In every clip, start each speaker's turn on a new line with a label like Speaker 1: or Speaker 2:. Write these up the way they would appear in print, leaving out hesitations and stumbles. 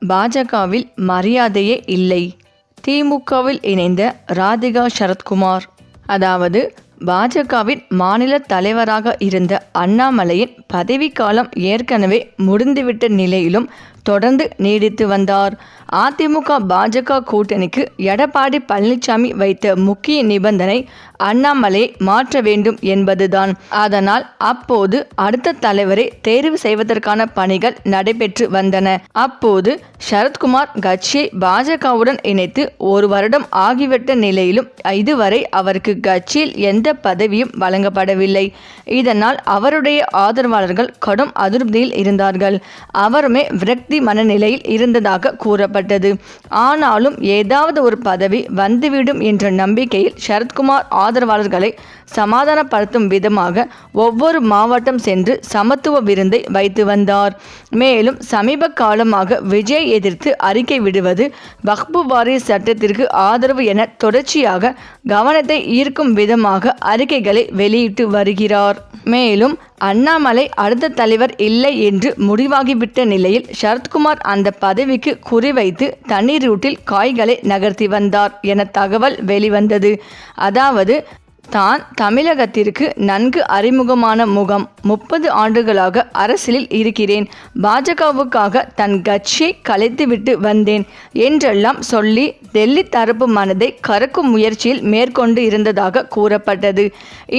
Speaker 1: பாஜகவில் மரியாதையே இல்லை. திமுகவில் இணைந்த ராதிகா சரத்குமார். அதாவது பாஜகவின் மாநில தலைவராக இருந்த அண்ணாமலையின் பதவிக்காலம் ஏற்கனவே முடிந்துவிட்ட நிலையிலும் தொடர்ந்து நீடித்து வந்தார். அதிமுக பாஜக கூட்டணிக்கு எடப்பாடி பழனிசாமி வைத்த முக்கிய நிபந்தனை அண்ணாமலையை மாற்ற வேண்டும் என்பதுதான். அதனால் அப்போது அடுத்த தலைவரை தேர்வு செய்வதற்கான பணிகள் நடைபெற்று வந்தன. அப்போது சரத்குமார் கட்சியை பாஜகவுடன் இணைத்து 1 வருடம் ஆகிவிட்ட நிலையிலும் இதுவரை அவருக்கு கட்சியில் எந்த பதவியும் வழங்கப்படவில்லை. இதனால் அவருடைய ஆதரவாளர்கள் கடும் அதிருப்தியில் இருந்தார்கள். அவருமே விரக்தி மனநிலையில் இருந்ததாக கூறப்பட்டது. ஆனாலும் ஏதாவது ஒரு பதவி வந்துவிடும் என்ற நம்பிக்கையில் சரத்குமார் ஆதரவாளர்களை சமாதானப்படுத்தும் விதமாக ஒவ்வொரு மாவட்டம் சென்று சமத்துவ விருந்தை வைத்து வந்தார். மேலும் சமீப காலமாக விஜய் எதிர்த்து அறிக்கை விடுவது, வக்பு வாரிய சட்டத்திற்கு ஆதரவு என தொடர்ச்சியாக கவனத்தை ஈர்க்கும் விதமாக அறிக்கைகளை வெளியிட்டு வருகிறார். மேலும் அண்ணாமலை அடுத்த தலைவர் இல்லை என்று முடிவாகிவிட்ட நிலையில் சரத்குமார் அந்த பதவிக்கு குறிவைத்து தனி ரூட்டில் காய்களை நகர்த்தி வந்தார் என தகவல் வெளிவந்தது. அதாவது தான் தமிழகத்திற்கு நன்கு அறிமுகமான முகம், 30 ஆண்டுகளாக அரசியலில் இருக்கிறேன், பாஜகவுக்காக தன் கட்சியை கலைத்துவிட்டு வந்தேன் என்றெல்லாம் சொல்லி டெல்லி தரப்பு மனதை கறக்கும் முயற்சியில் மேற்கொண்டு இருந்ததாக கூறப்பட்டது.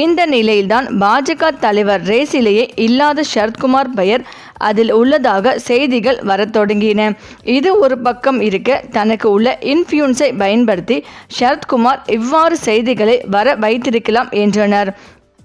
Speaker 1: இந்த நிலையில்தான் பாஜக தலைவர் ரேசிலேயே இல்லாத சரத்குமார் பெயர் அதில் உள்ளதாக செய்திகள் வரத் தொடங்கின. இது ஒரு பக்கம் இருக்க, தனக்கு உள்ள இன்ஃப்ளூயன்ஸை பயன்படுத்தி சரத்குமார் இவ்வாறு செய்திகளை வர வைத்திருக்கலாம் என்றனர்.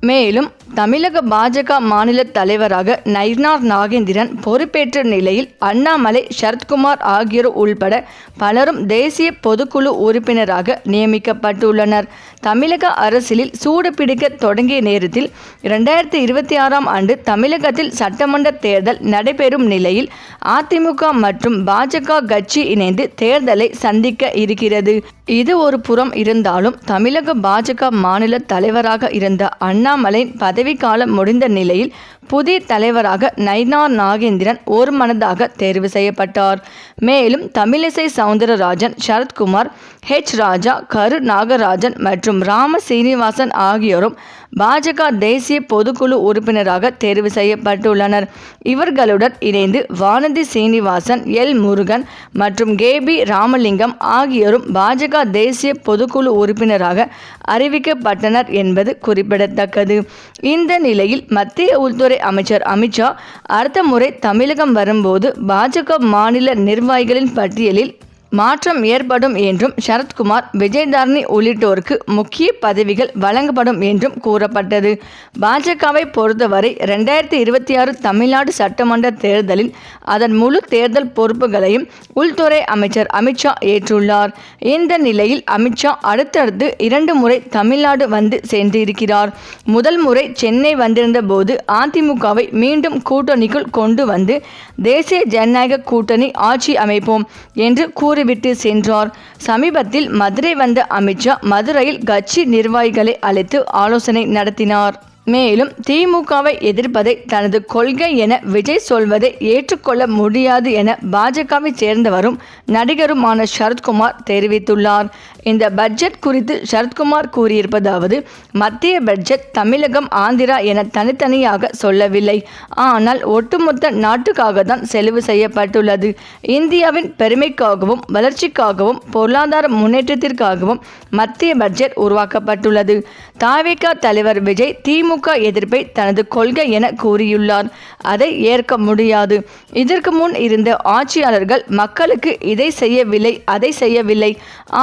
Speaker 1: மேலும் தமிழக பாஜக மாநில தலைவராக நயினார் நாகேந்திரன் பொறுப்பேற்ற நிலையில் அண்ணாமலை, சரத்குமார் ஆகியோர் உள்பட பலரும் தேசிய பொதுக்குழு உறுப்பினராக நியமிக்கப்பட்டுள்ளனர். தமிழக அரசியலில் சூடு பிடிக்க தொடங்கிய நேரத்தில் 2026ஆம் ஆண்டு தமிழகத்தில் சட்டமன்ற தேர்தல் நடைபெறும் நிலையில் அதிமுக மற்றும் பாஜக கட்சி இணைந்து தேர்தலை சந்திக்க இருக்கிறது. இது ஒரு புறம் இருந்தாலும் தமிழக பாஜக மாநில தலைவராக இருந்த அண்ணாமலையின் பதவிக்காலம் முடிந்த நிலையில் புதிய தலைவராக நயினார் நாகேந்திரன் ஒருமனதாக தேர்வு செய்யப்பட்டார். மேலும் தமிழிசை சவுந்தரராஜன், சரத்குமார், ஹெச் ராஜா, கரு நாகராஜன் மற்றும் ராம சீனிவாசன் ஆகியோரும் பாஜக தேசிய பொதுக்குழு உறுப்பினராக தேர்வு செய்யப்பட்டுள்ளனர். இவர்களுடன் இணைந்து வானதி சீனிவாசன், எல் முருகன் மற்றும் கேபி ராமலிங்கம் ஆகியோரும் பாஜக தேசிய பொதுக்குழு உறுப்பினராக அறிவிக்கப்பட்டனர் என்பது குறிப்பிடத்தக்கது. இந்த நிலையில் மத்திய உள்துறை அமைச்சர் அமித்ஷா அடுத்த முறை தமிழகம் வரும்போது பாஜக மாநில நிர்வாகிகளின் பட்டியலில் மாற்றம் ஏற்படும் என்றும், சரத்குமார், விஜயதாரணி உள்ளிட்டோருக்கு முக்கிய பதவிகள் வழங்கப்படும் என்றும் கூறப்பட்டது. பாஜகவை பொறுத்தவரை 2026 தமிழ்நாடு சட்டமன்ற தேர்தலில் அதன் முழு தேர்தல் பொறுப்புகளையும் உள்துறை அமைச்சர் அமித்ஷா ஏற்றுள்ளார். இந்த நிலையில் அமித்ஷா அடுத்தடுத்து 2 முறை தமிழ்நாடு வந்து சென்றிருக்கிறார். முதல் முறை சென்னை வந்திருந்த போது அதிமுகவை மீண்டும் கூட்டணிக்குள் கொண்டு வந்து தேசிய ஜனநாயக கூட்டணி ஆட்சி அமைப்போம் என்று கூறிவிட்டு சென்றார். சமீபத்தில் மதுரை வந்த அமித்ஷா மதுரையில் கட்சி நிர்வாகிகளை அழைத்து ஆலோசனை நடத்தினார். மேலும் திமுகவை எதிர்ப்பதை தனது கொள்கை என விஜய் சொல்வதை ஏற்றுக்கொள்ள முடியாது என பாஜகவை சேர்ந்தவரும் நடிகருமான சரத்குமார் தெரிவித்துள்ளார். இந்த பட்ஜெட் குறித்து சரத்குமார் கூறியிருப்பதாவது, மத்திய பட்ஜெட் தமிழகம், ஆந்திரா என தனித்தனியாக சொல்லவில்லை. ஆனால் ஒட்டுமொத்த நாட்டுக்காக தான் செலவு செய்யப்பட்டுள்ளது. இந்தியாவின் பெருமைக்காகவும் வளர்ச்சிக்காகவும் பொருளாதார முன்னேற்றத்திற்காகவும் மத்திய பட்ஜெட் உருவாக்கப்பட்டுள்ளது. தாவேகா தலைவர் விஜய் திமுக எதிர்ப்பை தனது கொள்கை என கூறியுள்ளார். அதை ஏற்க முடியாது. இதற்கு முன் இருந்த ஆட்சியாளர்கள் மக்களுக்கு இதை செய்யவில்லை, அதை செய்யவில்லை,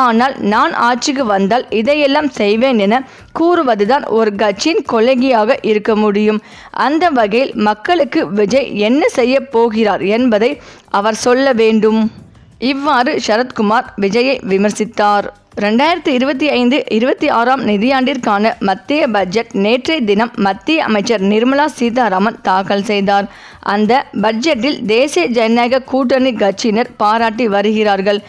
Speaker 1: ஆனால் நான் ஆட்சிக்கு வந்தால் இதையெல்லாம் செய்வேன் என கூறுவதுதான் ஒரு கட்சியின் கொள்கையாக இருக்க முடியும். அந்த வகையில் மக்களுக்கு விஜய் என்ன செய்ய போகிறார் என்பதை அவர் சொல்ல வேண்டும். இவ்வாறு சரத்குமார் விஜயை விமர்சித்தார். 2025-26ஆம் நிதியாண்டிற்கான மத்திய பட்ஜெட் நேற்றைய தினம் மத்திய அமைச்சர் நிர்மலா சீதாராமன் தாக்கல் செய்தார். அந்த பட்ஜெட்டில் தேசிய ஜனநாயக கூட்டணி கட்சியினர் பாராட்டி வருகிறார்கள்.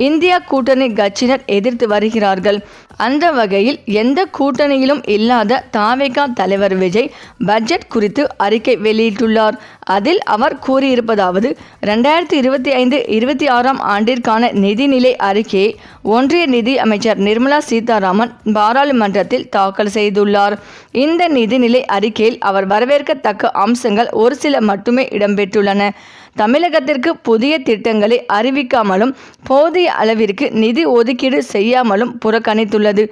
Speaker 1: இந்தியா கூட்டணி கட்சியினர் எதிர்த்து வருகிறார்கள். அந்த வகையில் எந்த கூட்டணியிலும் இல்லாத தாவேகா தலைவர் விஜய் பட்ஜெட் குறித்து அறிக்கை வெளியிட்டுள்ளார். அதில் அவர் கூறியிருப்பதாவது: 2025-26 ஆண்டிற்கான நிதிநிலை அறிக்கையை ஒன்றிய நிதி அமைச்சர் நிர்மலா சீதாராமன் பாராளுமன்றத்தில் தாக்கல் செய்துள்ளார். இந்த நிதிநிலை அறிக்கையில் அவர் வரவேற்கத்தக்க அம்சங்கள் ஒரு சில மட்டுமே இடம்பெற்றுள்ளன. தமிழகத்திற்கு புதிய திட்டங்களை அறிவிக்காமலும் போதிய அளவிற்கு நிதி ஒதுக்கீடு செய்யாமலும் புறக்கணித்துள்ளது.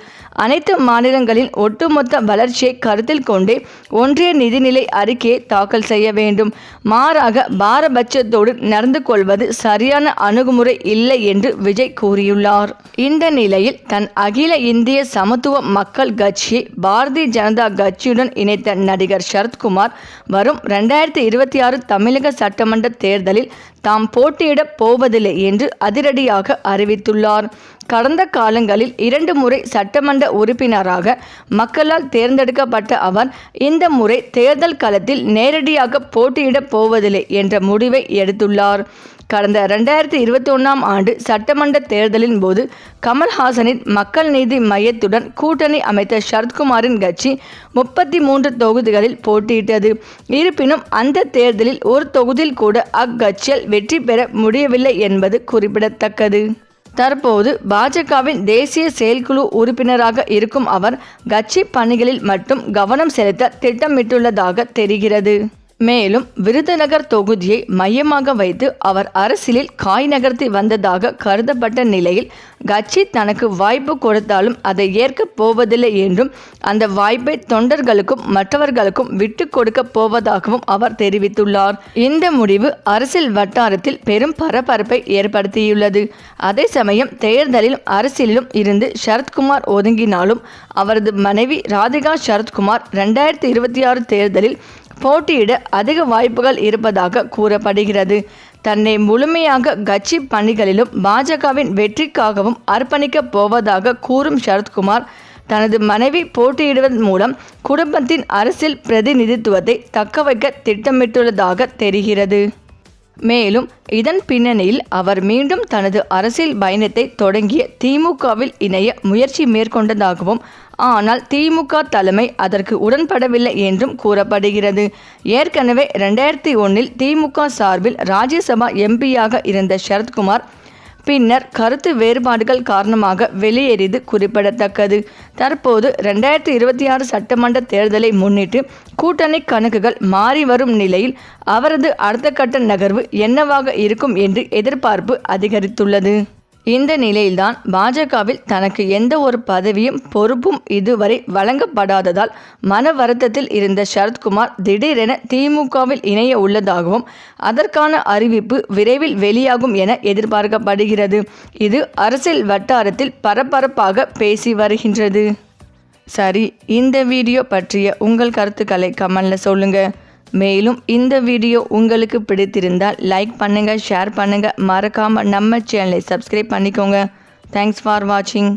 Speaker 1: அனைத்து மாநிலங்களின் ஒட்டுமொத்த வளர்ச்சியை கருத்தில் கொண்டே ஒன்றிய நிதிநிலை அறிக்கையை தாக்கல் செய்ய வேண்டும். மாறாக பாரபட்சத்தோடு நடந்து கொள்வது சரியான அணுகுமுறை இல்லை என்று விஜய் கூறியுள்ளார். இந்த நிலையில் தன் அகில இந்திய சமத்துவ மக்கள் கட்சியை பாரதிய ஜனதா கட்சியுடன் இணைத்த நடிகர் சரத்குமார் வரும் 2026 தமிழக சட்டமன்ற தேர்தலில் தாம் போட்டியிடப் போவதில்லை என்று அதிரடியாக அறிவித்துள்ளார். கடந்த காலங்களில் 2 முறை சட்டமன்ற உறுப்பினராக மக்களால் தேர்ந்தெடுக்கப்பட்ட அவர் இந்த முறை தேர்தல் களத்தில் நேரடியாக போட்டியிடப் போவதில்லை என்ற முடிவை எடுத்துள்ளார். கடந்த 2021 ஆண்டு சட்டமன்ற தேர்தலின் போது கமல்ஹாசனின் மக்கள் நீதி மையத்துடன் கூட்டணி அமைத்த சரத்குமாரின் கட்சி 33 தொகுதிகளில் போட்டியிட்டது. இருப்பினும் அந்த தேர்தலில் ஒரு தொகுதியில் கூட அக்கட்சியால் வெற்றி பெற முடியவில்லை என்பது குறிப்பிடத்தக்கது. தற்போது பாஜகவின் தேசிய செயற்குழு உறுப்பினராக இருக்கும் அவர் கட்சி பணிகளில் மட்டும் கவனம் செலுத்த திட்டமிட்டுள்ளதாக தெரிகிறது. மேலும் விருதுநகர் தொகுதியை மையமாக வைத்து அவர் அரசியலில் காய் நகர்த்தி வந்ததாக கருதப்பட்ட நிலையில் கட்சி தனக்கு வாய்ப்பு கொடுத்தாலும் அதை ஏற்கப் போவதில்லை என்றும் அந்த வாய்ப்பை தொண்டர்களுக்கும் மற்றவர்களுக்கும் விட்டு கொடுக்க போவதாகவும் அவர் தெரிவித்துள்ளார். இந்த முடிவு அரசியல் வட்டாரத்தில் பெரும் பரபரப்பை ஏற்படுத்தியுள்ளது. அதே சமயம் தேர்தலிலும் அரசியலிலும் இருந்து சரத்குமார் ஒதுங்கினாலும் அவரது மனைவி ராதிகா சரத்குமார் 2026 தேர்தலில் போட்டியிட அதிக வாய்ப்புகள் இருப்பதாக கூறப்படுகிறது. தன்னை முழுமையாக கட்சி பணிகளிலும் பாஜகவின் வெற்றிக்காகவும் அர்ப்பணிக்கப் போவதாக கூறும் சரத்குமார் தனது மனைவி போட்டியிடுவதன் மூலம் குடும்பத்தின் அரசியல் பிரதிநிதித்துவத்தை தக்கவைக்க திட்டமிட்டுள்ளதாக தெரிகிறது. மேலும் இதன் பின்னணியில் அவர் மீண்டும் தனது அரசியல் பயணத்தை தொடங்கிய திமுகவில் இணைய முயற்சி மேற்கொண்டதாகவும், ஆனால் திமுக தலைமை அதற்கு உடன்படவில்லை என்றும் கூறப்படுகிறது. ஏற்கனவே 2001 திமுக சார்பில் ராஜ்யசபா எம்பியாக இருந்த சரத்குமார் பின்னர் கருத்து வேறுபாடுகள் காரணமாக வெளியேறியது குறிப்பிடத்தக்கது. தற்போது 2026 சட்டமன்ற தேர்தலை முன்னிட்டு கூட்டணி கணக்குகள் மாறி வரும் நிலையில் அவரது அடுத்த கட்ட நகர்வு என்னவாக இருக்கும் என்று எதிர்பார்ப்பு அதிகரித்துள்ளது. இந்த நிலையில்தான் பாஜகவில் தனக்கு எந்த ஒரு பதவியும் பொறுப்பும் இதுவரை வழங்கப்படாததால் மன வருத்தத்தில் இருந்த சரத்குமார் திடீரென திமுகவில் இணைய உள்ளதாகவும் அதற்கான அறிவிப்பு விரைவில் வெளியாகும் என எதிர்பார்க்கப்படுகிறது. இது அரசியல் வட்டாரத்தில் பரபரப்பாக பேசி வருகின்றது. சரி, இந்த வீடியோ பற்றிய உங்கள் கருத்துக்களை கமெண்ட்ல சொல்லுங்க. மேலும் இந்த வீடியோ உங்களுக்கு பிடித்திருந்தால் லைக் பண்ணுங்கள், ஷேர் பண்ணுங்கள், மறக்காமல் நம்ம சேனலை சப்ஸ்கிரைப் பண்ணிக்கோங்க. தேங்க்ஸ் ஃபார் வாட்சிங்.